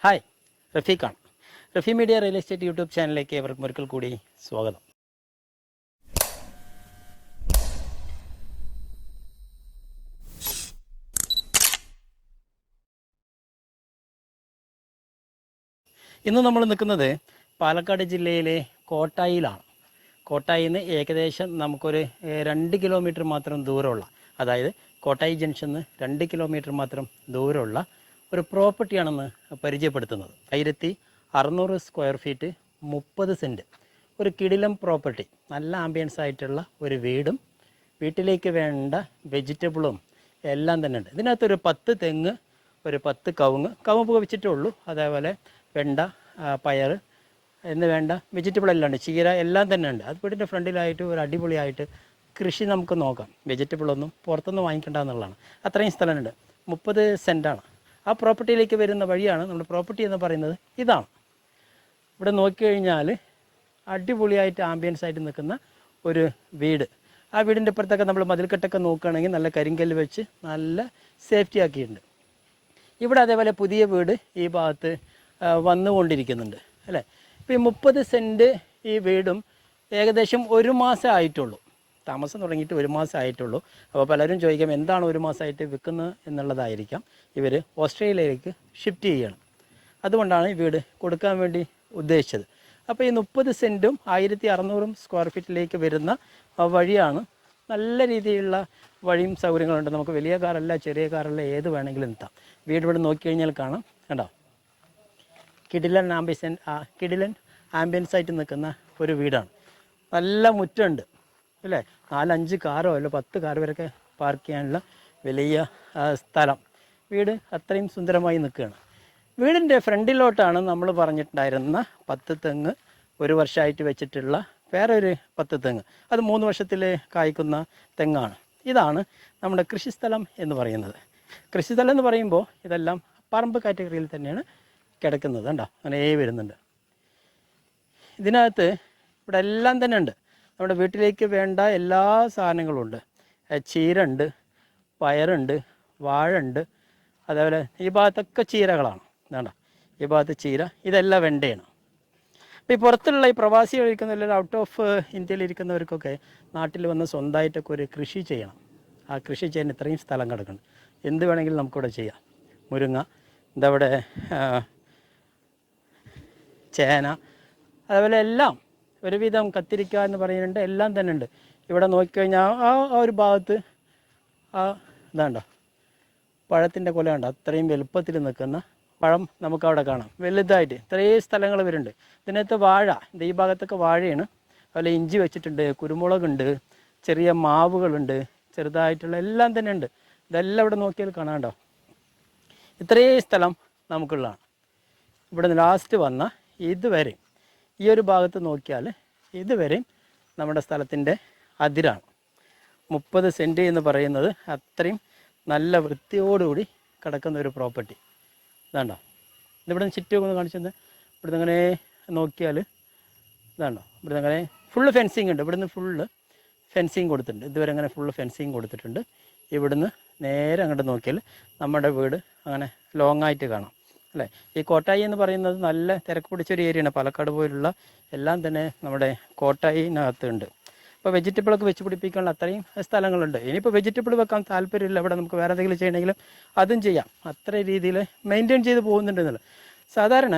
Hi, റഫീഖാണ്. Rafi media real estate YouTube ചാനലിലേക്ക് ഏവർക്കും ഒരിക്കൽ കൂടി സ്വാഗതം. ഇന്ന് നമ്മൾ നിൽക്കുന്നത് പാലക്കാട് ജില്ലയിലെ കോട്ടായിലാണ്. കോട്ടായിൽ നിന്ന് ഏകദേശം നമുക്കൊരു 2 കിലോമീറ്റർ മാത്രം ദൂരമുള്ള, അതായത് കോട്ടായി ജംഗ്ഷനിൽ നിന്ന് 2 കിലോമീറ്റർ മാത്രം ദൂരമുള്ള ഒരു പ്രോപ്പർട്ടിയാണെന്ന് പരിചയപ്പെടുത്തുന്നത്. 1600 സ്ക്വയർ ഫീറ്റ്, 30 സെൻറ്റ്, ഒരു കിടിലം പ്രോപ്പർട്ടി. നല്ല ആംബിയൻസ് ആയിട്ടുള്ള ഒരു വീടും വീട്ടിലേക്ക് വേണ്ട വെജിറ്റബിളും എല്ലാം തന്നെ ഉണ്ട്. ഇതിനകത്തൊരു 10 തെങ്ങ്, ഒരു 10 കവുങ്ങ് വെച്ചിട്ടേ ഉള്ളൂ. അതേപോലെ വെണ്ട, പയർ എന്ന് വേണ്ട വെജിറ്റബിൾ എല്ലാം ഉണ്ട്. ചീര എല്ലാം തന്നെ ഉണ്ട്. അത് വീടിൻ്റെ ഫ്രണ്ടിലായിട്ട് ഒരു അടിപൊളിയായിട്ട് കൃഷി നമുക്ക് നോക്കാം. വെജിറ്റബിളൊന്നും പുറത്തുനിന്ന് വാങ്ങിക്കേണ്ട എന്നുള്ളതാണ്. അത്രയും സ്ഥലമുണ്ട്. 30 സെൻറ്റാണ്. ആ പ്രോപ്പർട്ടിയിലേക്ക് വരുന്ന വഴിയാണ് നമ്മുടെ പ്രോപ്പർട്ടി എന്ന് പറയുന്നത്. ഇതാണ്. ഇവിടെ നോക്കിക്കഴിഞ്ഞാൽ അടിപൊളിയായിട്ട് ആംബിയൻസ് ആയിട്ട് നിൽക്കുന്ന ഒരു വീട്. ആ വീടിൻ്റെ ഇപ്പുറത്തൊക്കെ നമ്മൾ മതിൽക്കെട്ടൊക്കെ നോക്കുകയാണെങ്കിൽ നല്ല കരിങ്കല്ല് വെച്ച് നല്ല സേഫ്റ്റി ആക്കിയിട്ടുണ്ട്. ഇവിടെ അതേപോലെ പുതിയ വീട് ഈ ഭാഗത്ത് വന്നുകൊണ്ടിരിക്കുന്നുണ്ട് അല്ലേ. ഇപ്പോൾ ഈ 30 സെൻറ്റ് ഈ വീടും ഏകദേശം 1 മാസം ആയിട്ടുള്ളൂ. താമസം തുടങ്ങിയിട്ട് 1 മാസം ആയിട്ടുള്ളൂ. അപ്പോൾ പലരും ചോദിക്കാം എന്താണ് 1 മാസമായിട്ട് വിൽക്കുന്നത് എന്നുള്ളതായിരിക്കാം. ഇവർ ഓസ്ട്രേലിയയിലേക്ക് ഷിഫ്റ്റ് ചെയ്യണം, അതുകൊണ്ടാണ് ഈ വീട് കൊടുക്കാൻ വേണ്ടി ഉദ്ദേശിച്ചത്. അപ്പോൾ ഈ 30 സെൻറ്റും 1600 സ്ക്വയർ ഫീറ്റിലേക്ക് വരുന്ന വഴിയാണ്. നല്ല രീതിയിലുള്ള വഴിയും സൗകര്യങ്ങളുണ്ട്. നമുക്ക് വലിയ കാറല്ല, ചെറിയ കാറല്ല, ഏത് വേണമെങ്കിലും എത്താം. വീട് ഇവിടെ നോക്കിക്കഴിഞ്ഞാൽ കാണാം. കണ്ടോ, കിടിലൻ ആംബിയൻസ് ആയിട്ട് നിൽക്കുന്ന ഒരു വീടാണ്. നല്ല മുറ്റമുണ്ട് അല്ലേ. 4-5 കാറോ അല്ല 10 കാർ വരെയൊക്കെ പാർക്ക് ചെയ്യാനുള്ള വലിയ സ്ഥലം. വീട് അത്രയും സുന്ദരമായി നിൽക്കുകയാണ്. വീടിൻ്റെ ഫ്രണ്ടിലോട്ടാണ് നമ്മൾ പറഞ്ഞിട്ടുണ്ടായിരുന്ന 10 തെങ്ങ്, 1 വർഷമായിട്ട് വെച്ചിട്ടുള്ള വേറെ ഒരു 10 തെങ്ങ്. അത് 3 വർഷത്തിൽ കായ്ക്കുന്ന തെങ്ങാണ്. ഇതാണ് നമ്മുടെ കൃഷിസ്ഥലം എന്ന് പറയുന്നത്. കൃഷിസ്ഥലം എന്ന് പറയുമ്പോൾ ഇതെല്ലാം പറമ്പ് കാറ്റഗറിയിൽ തന്നെയാണ് കിടക്കുന്നത്. കണ്ടോ, അങ്ങനെ വരുന്നുണ്ട്. ഇതിനകത്ത് ഇവിടെ എല്ലാം തന്നെ ഉണ്ട്. നമ്മുടെ വീട്ടിലേക്ക് വേണ്ട എല്ലാ സാധനങ്ങളും ഉണ്ട്. ചീര ഉണ്ട്, പയറുണ്ട്, വാഴ ഉണ്ട്. അതേപോലെ ഈ ഭാഗത്തൊക്കെ ചീരകളാണ്. വേണ്ട, ഈ ഭാഗത്ത് ചീര, ഇതെല്ലാം വെണ്ടയാണ്. അപ്പോൾ ഈ പുറത്തുള്ള ഈ പ്രവാസികൾ ഇരിക്കുന്ന, ഔട്ട് ഓഫ് ഇന്ത്യയിൽ ഇരിക്കുന്നവർക്കൊക്കെ നാട്ടിൽ വന്ന് സ്വന്തമായിട്ടൊക്കെ ഒരു കൃഷി ചെയ്യണം. ആ കൃഷി ചെയ്യാൻ ഇത്രയും സ്ഥലം കിടക്കുന്നുണ്ട്. എന്ത് വേണമെങ്കിലും നമുക്കിവിടെ ചെയ്യാം. മുരിങ്ങ, ഇതവിടെ ചേന, അതേപോലെ എല്ലാം ഒരുവിധം കത്തിരിക്ക എന്ന് പറയുന്നുണ്ട്, എല്ലാം തന്നെ ഉണ്ട്. ഇവിടെ നോക്കിക്കഴിഞ്ഞാൽ ആ ഒരു ഭാഗത്ത് ഇതാണ്ടോ പഴത്തിൻ്റെ കൊല ഉണ്ട്. അത്രയും വലുപ്പത്തിൽ നിൽക്കുന്ന പഴം നമുക്കവിടെ കാണാം വലുതായിട്ട്. ഇത്രയും സ്ഥലങ്ങൾ വരുന്നുണ്ട്. ഇതിനകത്ത് വാഴ, ഈ ഭാഗത്തൊക്കെ വാഴയാണ്. അതുപോലെ ഇഞ്ചി വെച്ചിട്ടുണ്ട്, കുരുമുളകുണ്ട്, ചെറിയ മാവുകളുണ്ട്, ചെറുതായിട്ടുള്ള എല്ലാം തന്നെ ഉണ്ട്. ഇതെല്ലാം ഇവിടെ നോക്കിയാൽ കാണാണ്ടോ. ഇത്രയും സ്ഥലം നമുക്കുള്ളതാണ്. ഇവിടെ നിന്ന് ലാസ്റ്റ് വന്ന ഇതുവരെ ഈ ഒരു ഭാഗത്ത് നോക്കിയാൽ ഇതുവരെയും നമ്മുടെ സ്ഥലത്തിൻ്റെ അതിരാണ്. 30 സെൻറ്റ് എന്ന് പറയുന്നത് അത്രയും നല്ല വൃത്തിയോടുകൂടി കിടക്കുന്ന ഒരു പ്രോപ്പർട്ടി. ഇതാണ്ടോ, ഇതിവിടെ നിന്ന് ചുറ്റും ഒന്ന് കാണിച്ചത്. ഇവിടുന്ന് അങ്ങനെ നോക്കിയാൽ ഇതാണ്ടോ, ഇവിടുന്ന് അങ്ങനെ ഫുള്ള് ഫെൻസിങ് ഉണ്ട്. ഇവിടുന്ന് ഫുള്ള് ഫെൻസിങ് കൊടുത്തിട്ടുണ്ട്. ഇതുവരെ അങ്ങനെ ഫുള്ള് ഫെൻസിങ് കൊടുത്തിട്ടുണ്ട്. ഇവിടുന്ന് നേരെ അങ്ങോട്ട് നോക്കിയാൽ നമ്മുടെ വീട് അങ്ങനെ ലോങ് ആയിട്ട് കാണാം അല്ലേ. ഈ കോട്ടായി എന്ന് പറയുന്നത് നല്ല തിരക്ക് പിടിച്ചൊരു ഏരിയയാണ്. പാലക്കാട് പോലുള്ള എല്ലാം തന്നെ നമ്മുടെ കോട്ടായിനകത്തുണ്ട്. ഇപ്പോൾ വെജിറ്റബിളൊക്കെ വെച്ച് പിടിപ്പിക്കാനുള്ള അത്രയും സ്ഥലങ്ങളുണ്ട്. ഇനിയിപ്പോൾ വെജിറ്റബിൾ വെക്കാൻ താല്പര്യമില്ല, ഇവിടെ നമുക്ക് വേറെ എന്തെങ്കിലും ചെയ്യണമെങ്കിലും അതും ചെയ്യാം. അത്ര രീതിയിൽ മെയിൻറ്റെയിൻ ചെയ്ത് പോകുന്നുണ്ടെന്നുള്ളത്. സാധാരണ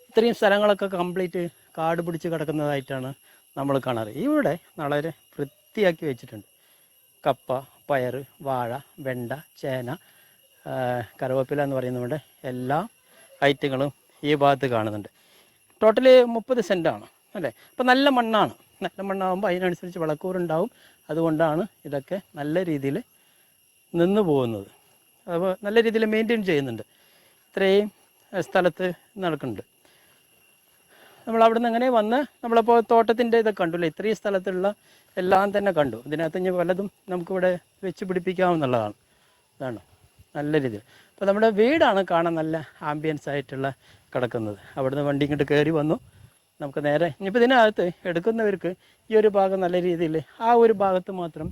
ഇത്രയും സ്ഥലങ്ങളൊക്കെ കംപ്ലീറ്റ് കാട് പിടിച്ച് കിടക്കുന്നതായിട്ടാണ് നമ്മൾ കാണാറ്. ഇവിടെ വളരെ വൃത്തിയാക്കി വെച്ചിട്ടുണ്ട്. കപ്പ, പയർ, വാഴ, വെണ്ട, ചേന, കറിവേപ്പില എന്ന് പറയുന്നതുകൊണ്ട് എല്ലാ ഐറ്റങ്ങളും ഈ ഭാഗത്ത് കാണുന്നുണ്ട്. ടോട്ടല് 30 സെൻറ്റാണ് അല്ലേ. അപ്പോൾ നല്ല മണ്ണാണ്. നല്ല മണ്ണാകുമ്പോൾ അതിനനുസരിച്ച് വളക്കൂറുണ്ടാവും. അതുകൊണ്ടാണ് ഇതൊക്കെ നല്ല രീതിയിൽ നിന്ന് പോകുന്നത്. അപ്പോൾ നല്ല രീതിയിൽ മെയിൻറ്റെയിൻ ചെയ്യുന്നുണ്ട്. ഇത്രയും സ്ഥലത്ത് നടക്കുന്നുണ്ട്. നമ്മൾ അവിടെ നിന്ന് അങ്ങനെ വന്ന് നമ്മളപ്പോൾ തോട്ടത്തിൻ്റെ ഇതൊക്കെ കണ്ടുല്ലേ. ഇത്രയും സ്ഥലത്തുള്ള എല്ലാം തന്നെ കണ്ടു. ഇതിനകത്ത് ഇനി പലതും നമുക്കിവിടെ വെച്ച് പിടിപ്പിക്കാവുന്നതാണ്. ഇതാണ് നല്ല രീതിയിൽ. അപ്പോൾ നമ്മുടെ വീടാണ് കാണാൻ നല്ല ആംബിയൻസ് ആയിട്ടുള്ള കിടക്കുന്നത്. അവിടുന്ന് വണ്ടി ഇങ്ങോട്ട് കയറി വന്നു. നമുക്ക് നേരെ ഇനിയിപ്പോൾ ഇതിനകത്ത് എടുക്കുന്നവർക്ക് ഈ ഒരു ഭാഗം നല്ല രീതിയിൽ ആ ഒരു ഭാഗത്ത് മാത്രം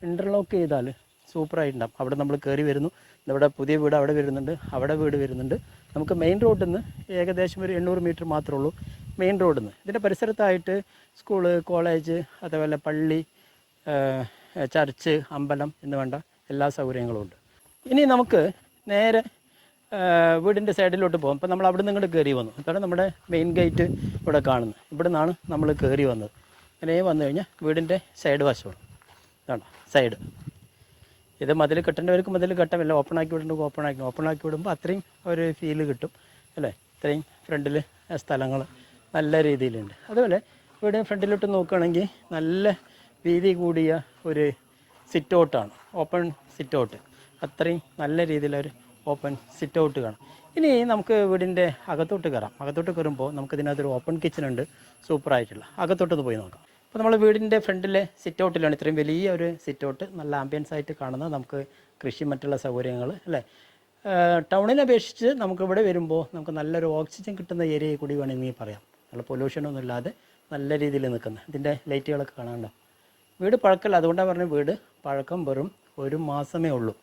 ഇൻ്റർലോക്ക് ചെയ്താൽ സൂപ്പറായിട്ടുണ്ടാകും. അവിടെ നമ്മൾ കയറി വരുന്നു, ഇവിടെ പുതിയ വീട് അവിടെ വരുന്നുണ്ട്, അവിടെ വീട് വരുന്നുണ്ട്. നമുക്ക് മെയിൻ റോഡിൽ നിന്ന് ഏകദേശം ഒരു 800 മീറ്റർ മാത്രമേ ഉള്ളൂ മെയിൻ റോഡിൽ നിന്ന്. ഇതിൻ്റെ പരിസരത്തായിട്ട് സ്കൂള്, കോളേജ്, അതേപോലെ പള്ളി, ചർച്ച്, അമ്പലം എന്ന് വേണ്ട എല്ലാ സൗകര്യങ്ങളും ഉണ്ട്. ഇനി നമുക്ക് നേരെ വീടിൻ്റെ സൈഡിലോട്ട് പോകും. അപ്പോൾ നമ്മൾ അവിടെ നിന്ന് ഇങ്ങോട്ട് കയറി വന്നു. അതാണ് നമ്മുടെ മെയിൻ ഗേറ്റ് ഇവിടെ കാണുന്നത്. ഇവിടെ നിന്നാണ് നമ്മൾ കയറി വന്നത്. അങ്ങനെ വന്നു കഴിഞ്ഞാൽ വീടിൻ്റെ സൈഡ് വശമാണ്. ഇതാണോ സൈഡ്. ഇത് മതിൽ കെട്ടേണ്ടവർക്ക് മതിൽ കെട്ടാമല്ല, ഓപ്പൺ ആക്കി വിടേണ്ടവർക്ക് ഓപ്പൺ ആക്കി വിടുമ്പോൾ അത്രയും ഒരു ഫീല് കിട്ടും അല്ലേ. ഇത്രയും ഫ്രണ്ടിൽ സ്ഥലങ്ങൾ നല്ല രീതിയിലുണ്ട്. അതുപോലെ വീടിന് ഫ്രണ്ടിലോട്ട് നോക്കുകയാണെങ്കിൽ നല്ല വീതി കൂടിയ ഒരു സിറ്റ് ഔട്ടാണ്, ഓപ്പൺ സിറ്റ് ഔട്ട്. അത്രയും നല്ല രീതിയിലൊരു ഓപ്പൺ സിറ്റ് ഔട്ട് കാണാം. ഇനി നമുക്ക് വീടിൻ്റെ അകത്തോട്ട് കയറാം. അകത്തോട്ട് കയറുമ്പോൾ നമുക്കിതിനകത്തൊരു ഓപ്പൺ കിച്ചൺ ഉണ്ട്, സൂപ്പറായിട്ടുള്ള. അകത്തോട്ടൊന്ന് പോയി നോക്കാം. അപ്പോൾ നമ്മൾ വീടിൻ്റെ ഫ്രണ്ടിലെ സിറ്റ് ഔട്ടിലാണ് ഇത്രയും വലിയ ഒരു സിറ്റ് ഔട്ട്, നല്ല ആംബിയൻസ് ആയിട്ട് കാണുന്നത്. നമുക്ക് കൃഷി മറ്റുള്ള സൗകര്യങ്ങൾ അല്ലേ. ടൗണിനെ അപേക്ഷിച്ച് നമുക്കിവിടെ വരുമ്പോൾ നമുക്ക് നല്ലൊരു ഓക്സിജൻ കിട്ടുന്ന ഏരിയയിൽ കൂടി വേണമെങ്കിൽ പറയാം. നല്ല പൊല്യൂഷനൊന്നും ഇല്ലാതെ നല്ല രീതിയിൽ നിൽക്കുന്നത്. ഇതിൻ്റെ ലൈറ്റുകളൊക്കെ കാണാനുണ്ടോ. വീട് പഴക്കമല്ല, അതുകൊണ്ടാണ് പറഞ്ഞത് വീട് പഴക്കം വെറും 1 മാസമേ ഉള്ളൂ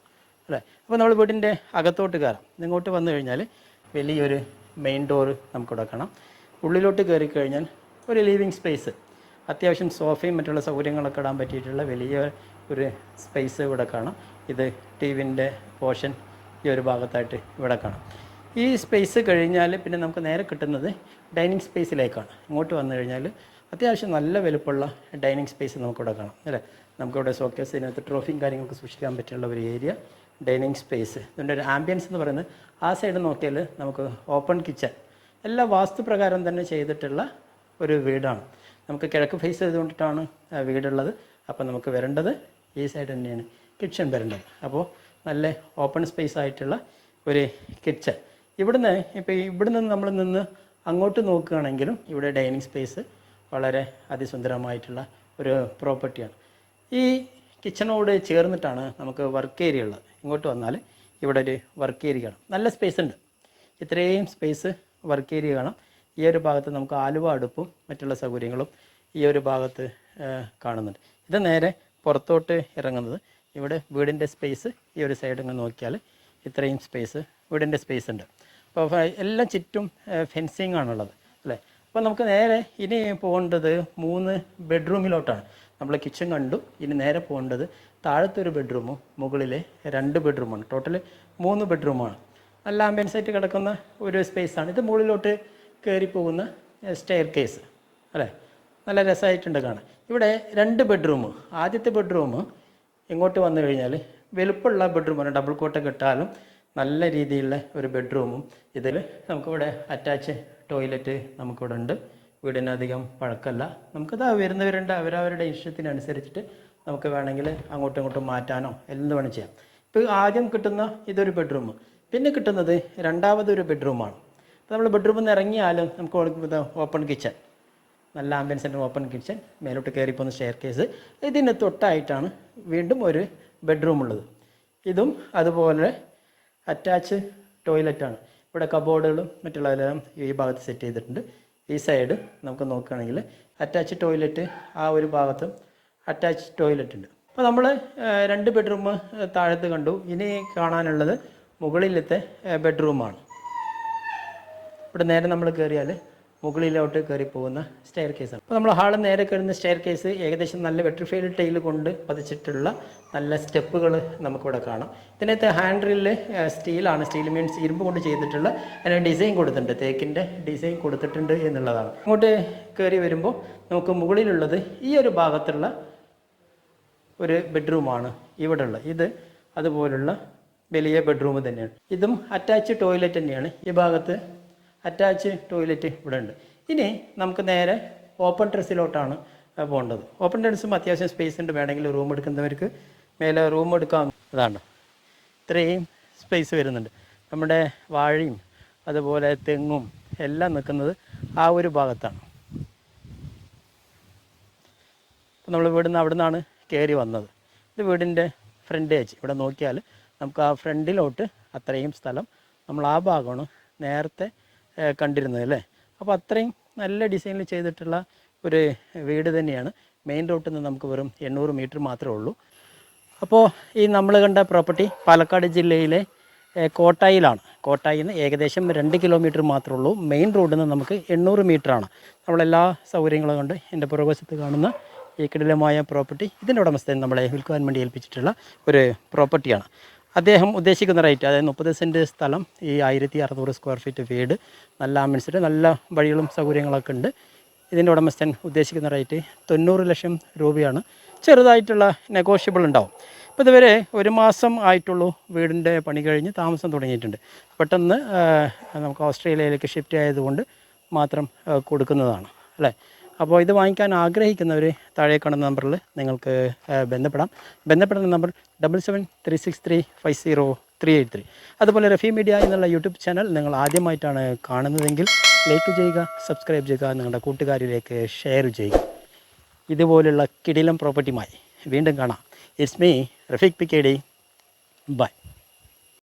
അല്ലേ. അപ്പോൾ നമ്മൾ വീടിൻ്റെ അകത്തോട്ട് കയറാം. ഇങ്ങോട്ട് വന്നു കഴിഞ്ഞാൽ വലിയൊരു മെയിൻ ഡോറ് നമുക്കിവിടെ കാണാം. ഉള്ളിലോട്ട് കയറി കഴിഞ്ഞാൽ ഒരു ലിവിങ് സ്പേസ്, അത്യാവശ്യം സോഫയും മറ്റുള്ള സൗകര്യങ്ങളൊക്കെ ഇടാൻ പറ്റിയിട്ടുള്ള വലിയ ഒരു സ്പേസ് ഇവിടെ കാണാം. ഇത് ടി വിൻ്റെ പോർഷൻ ഈ ഒരു ഭാഗത്തായിട്ട് ഇവിടെ കാണാം. ഈ സ്പേസ് കഴിഞ്ഞാൽ പിന്നെ നമുക്ക് നേരെ കിട്ടുന്നത് ഡൈനിങ് സ്പേസിലേക്കാണ്. ഇങ്ങോട്ട് വന്നു കഴിഞ്ഞാൽ അത്യാവശ്യം നല്ല വലുപ്പമുള്ള ഡൈനിങ് സ്പേസ് നമുക്കിവിടെ കാണാം അല്ലേ. നമുക്കിവിടെ ഷോക്കേസ്, ഇതിനകത്ത് ട്രോഫിയും കാര്യങ്ങളൊക്കെ സൂക്ഷിക്കാൻ പറ്റിയുള്ള ഒരു ഏരിയ, ഡൈനിങ് സ്പേസ്. ഇതിൻ്റെ ഒരു ആംബിയൻസ് എന്ന് പറയുന്നത് ആ സൈഡ് നോക്കിയാൽ നമുക്ക് ഓപ്പൺ കിച്ചൺ, എല്ലാ വാസ്തുപ്രകാരം തന്നെ ചെയ്തിട്ടുള്ള ഒരു വീടാണ്. നമുക്ക് കിഴക്ക് ഫേസ് ചെയ്തുകൊണ്ടിട്ടാണ് വീടുള്ളത്. അപ്പോൾ നമുക്ക് വരേണ്ടത് ഈ സൈഡ് തന്നെയാണ് കിച്ചൺ വരേണ്ടത്. അപ്പോൾ നല്ല ഓപ്പൺ സ്പേസ് ആയിട്ടുള്ള ഒരു കിച്ചൺ. ഇവിടുന്ന് നമ്മൾ നിന്ന് അങ്ങോട്ട് നോക്കുകയാണെങ്കിലും ഇവിടെ ഡൈനിങ് സ്പേസ് വളരെ അതിസുന്ദരമായിട്ടുള്ള ഒരു പ്രോപ്പർട്ടിയാണ്. ഈ കിച്ചണോട് ചേർന്നിട്ടാണ് നമുക്ക് വർക്ക് ഏരിയ ഉള്ളത്. ഇങ്ങോട്ട് വന്നാൽ ഇവിടെ ഒരു വർക്ക് ഏരിയ കാണാം, നല്ല സ്പേസ് ഉണ്ട്. ഇത്രയും സ്പേസ് വർക്ക് ഏരിയ കാണാം. ഈ ഒരു ഭാഗത്ത് നമുക്ക് ആലുവ അടുപ്പും മറ്റുള്ള സൗകര്യങ്ങളും ഈ ഒരു ഭാഗത്ത് കാണുന്നുണ്ട്. ഇത് നേരെ പുറത്തോട്ട് ഇറങ്ങുന്നത് ഇവിടെ വീടിൻ്റെ സ്പേസ്. ഈ ഒരു സൈഡ് ഇങ്ങനെ നോക്കിയാൽ ഇത്രയും സ്പേസ് വീടിൻ്റെ സ്പേസ് ഉണ്ട്. അപ്പോൾ എല്ലാം ചുറ്റും ഫെൻസിങ് ആണുള്ളത് അല്ലേ. അപ്പോൾ നമുക്ക് നേരെ ഇനി പോകേണ്ടത് 3 ബെഡ്റൂമിലോട്ടാണ്. നമ്മൾ കിച്ചൺ കണ്ടു. ഇനി നേരെ പോകേണ്ടത് താഴത്തൊരു ബെഡ്റൂമും മുകളിലെ 2 ബെഡ്റൂമാണ്. ടോട്ടൽ 3 ബെഡ്റൂമാണ്. നല്ല ആംബിയൻസ് ആയിട്ട് കിടക്കുന്ന ഒരു സ്പേസാണ്. ഇത് മുകളിലോട്ട് കയറി പോകുന്ന സ്റ്റെയർ കേസ് അല്ലേ. നല്ല രസമായിട്ടുണ്ട് കാണാൻ. ഇവിടെ 2 ബെഡ്റൂം. ആദ്യത്തെ ബെഡ്റൂം ഇങ്ങോട്ട് വന്നു കഴിഞ്ഞാൽ വലുപ്പമുള്ള ബെഡ്റൂമാണ്, ഡബിൾ കോട്ടൊക്കെ ഇട്ടാലും നല്ല രീതിയിലുള്ള ഒരു ബെഡ്റൂമും. ഇതിൽ നമുക്കിവിടെ അറ്റാച്ച് ടോയ്ലറ്റ് നമുക്കിവിടെ ഉണ്ട്. വീടിനധികം പഴക്കമല്ല. നമുക്കത് വരുന്നവരുണ്ട്, അവരവരുടെ ഇഷ്ടത്തിനനുസരിച്ചിട്ട് നമുക്ക് വേണമെങ്കിൽ അങ്ങോട്ടും ഇങ്ങോട്ടും മാറ്റാനോ എന്ത് വേണം ചെയ്യാം. ഇപ്പോൾ ആദ്യം കിട്ടുന്ന ഇതൊരു ബെഡ്റൂം, പിന്നെ കിട്ടുന്നത് രണ്ടാമതൊരു ബെഡ്റൂമാണ്. അപ്പോൾ നമ്മൾ ബെഡ്റൂമിൽ നിന്ന് ഇറങ്ങിയാലും നമുക്ക് ഓപ്പൺ കിച്ചൺ, നല്ല ആംബിയൻസിൻ്റെ ഓപ്പൺ കിച്ചൺ. മേലോട്ട് കയറി പോകുന്ന സ്റ്റെയർ കേസ്. ഇതിന് തൊട്ടായിട്ടാണ് വീണ്ടും ഒരു ബെഡ്റൂം ഉള്ളത്. ഇതും അതുപോലെ അറ്റാച്ച് ടോയ്ലറ്റാണ്. ഇവിടെ കബോർഡുകളും മറ്റുള്ളതെല്ലാം ഈ ഭാഗത്ത് സെറ്റ് ചെയ്തിട്ടുണ്ട്. ഈ സൈഡ് നമുക്ക് നോക്കുകയാണെങ്കിൽ അറ്റാച്ച് ടോയ്ലറ്റ്, ആ ഒരു ഭാഗത്തും അറ്റാച്ച് ടോയ്ലറ്റ് ഉണ്ട്. അപ്പോൾ നമ്മൾ 2 ബെഡ്റൂം താഴത്ത് കണ്ടു. ഇനി കാണാനുള്ളത് മുകളിലത്തെ ബെഡ്റൂമാണ്. ഇവിടെ നേരെ നമ്മൾ കയറിയാൽ മുകളിലോട്ട് കയറി പോകുന്ന സ്റ്റെയർ കേസാണ്. അപ്പോൾ നമ്മൾ ഹാളിൽ നേരെ കയറുന്ന സ്റ്റെയർ കേസ് ഏകദേശം നല്ല വെട്രിഫൈഡ് ടൈൽ കൊണ്ട് പതിച്ചിട്ടുള്ള നല്ല സ്റ്റെപ്പുകൾ നമുക്കിവിടെ കാണാം. ഇതിനകത്ത് ഹാൻഡ് റെയിൽ സ്റ്റീലാണ്. സ്റ്റീൽ മീൻസ് ഇരുമ്പ് കൊണ്ട് ചെയ്തിട്ടുള്ള അതിന് ഡിസൈൻ കൊടുത്തിട്ടുണ്ട്, തേക്കിൻ്റെ ഡിസൈൻ കൊടുത്തിട്ടുണ്ട് എന്നുള്ളതാണ്. ഇങ്ങോട്ട് കയറി വരുമ്പോൾ നമുക്ക് മുകളിലുള്ളത് ഈ ഒരു ഭാഗത്തുള്ള ഒരു ബെഡ്റൂമാണ് ഇവിടെ ഉള്ളത്. ഇത് അതുപോലുള്ള വലിയ ബെഡ്റൂം തന്നെയാണ്. ഇതും അറ്റാച്ച് ടോയ്ലറ്റ് തന്നെയാണ്. ഈ ഭാഗത്ത് അറ്റാച്ച് ടോയ്ലറ്റ് ഇവിടെ ഉണ്ട്. ഇനി നമുക്ക് നേരെ ഓപ്പൺ ടെറസിലോട്ടാണ് പോകേണ്ടത്. ഓപ്പൺ ടെറസും അത്യാവശ്യം സ്പേസ് ഉണ്ട്. വേണമെങ്കിൽ റൂം എടുക്കുന്നവർക്ക് മേലെ റൂം എടുക്കാം. അതാണ് ഇത്രയും സ്പേസ് വരുന്നുണ്ട്. നമ്മുടെ വാഴയും അതുപോലെ തെങ്ങും എല്ലാം നിൽക്കുന്നത് ആ ഒരു ഭാഗത്താണ്. അപ്പോൾ നമ്മൾ ഇവിടുന്ന് അവിടെ നിന്നാണ് കയറി വന്നത്. ഇത് വീടിൻ്റെ ഫ്രണ്ടേജ്. ഇവിടെ നോക്കിയാൽ നമുക്ക് ആ ഫ്രണ്ടിലോട്ട് അത്രയും സ്ഥലം നമ്മൾ ആ ഭാഗമാണ് നേരത്തെ കണ്ടിരുന്നത് അല്ലേ. അപ്പോൾ അത്രയും നല്ല ഡിസൈനിൽ ചെയ്തിട്ടുള്ള ഒരു വീട് തന്നെയാണ്. മെയിൻ റോട്ടിൽ നിന്ന് നമുക്ക് വെറും 800 മീറ്റർ മാത്രമേ ഉള്ളൂ. അപ്പോൾ ഈ നമ്മൾ കണ്ട പ്രോപ്പർട്ടി പാലക്കാട് ജില്ലയിലെ കോട്ടായിലാണ്. കോട്ടായിൽ നിന്ന് ഏകദേശം 2 കിലോമീറ്റർ മാത്രമേ ഉള്ളൂ. മെയിൻ റോഡിൽ നിന്ന് നമുക്ക് 800 മീറ്ററാണ്. നമ്മളെല്ലാ സൗകര്യങ്ങളും കൊണ്ട് എൻ്റെ പുറകുവശത്ത് കാണുന്ന ഈ കിടിലമായ പ്രോപ്പർട്ടി ഇതിൻ്റെ ഉടമസ്ഥൻ നമ്മളെ വിൽക്കുവാൻ വേണ്ടി ഏൽപ്പിച്ചിട്ടുള്ള ഒരു പ്രോപ്പർട്ടിയാണ്. അദ്ദേഹം ഉദ്ദേശിക്കുന്ന റേറ്റ്, അതായത് 30 സെൻറ്റ് സ്ഥലം, ഈ 1600 സ്ക്വയർ ഫീറ്റ് വീട്, നല്ല ആംബിയൻസിൽ നല്ല വഴികളും സൗകര്യങ്ങളൊക്കെ ഉണ്ട്. ഇതിൻ്റെ ഉടമസ്ഥൻ ഉദ്ദേശിക്കുന്ന റേറ്റ് 90 ലക്ഷം രൂപയാണ്. ചെറുതായിട്ടുള്ള നെഗോഷ്യബിൾ ഉണ്ടാവും. ഇപ്പോൾ ഇതുവരെ 1 മാസം ആയിട്ടുള്ളൂ വീടിൻ്റെ പണി കഴിഞ്ഞ് താമസം തുടങ്ങിയിട്ടുണ്ട്. പെട്ടെന്ന് നമുക്ക് ഓസ്ട്രേലിയയിലേക്ക് ഷിഫ്റ്റ് ആയതുകൊണ്ട് മാത്രം കൊടുക്കുന്നതാണ് അല്ലേ. അപ്പോൾ ഇത് വാങ്ങിക്കാൻ ആഗ്രഹിക്കുന്നവർ താഴെ കാണുന്ന നമ്പറിൽ നിങ്ങൾക്ക് ബന്ധപ്പെടേണ്ട നമ്പർ 7736350383. അതുപോലെ റഫി മീഡിയ എന്നുള്ള യൂട്യൂബ് ചാനൽ നിങ്ങൾ ആദ്യമായിട്ടാണ് കാണുന്നതെങ്കിൽ ലൈക്ക് ചെയ്യുക, സബ്സ്ക്രൈബ് ചെയ്യുക, നിങ്ങളുടെ കൂട്ടുകാരിലേക്ക് ഷെയർ ചെയ്യുക. ഇതുപോലുള്ള കിടിലം പ്രോപ്പർട്ടിയുമായി വീണ്ടും കാണാം. It's me Rafeeq PKD. By.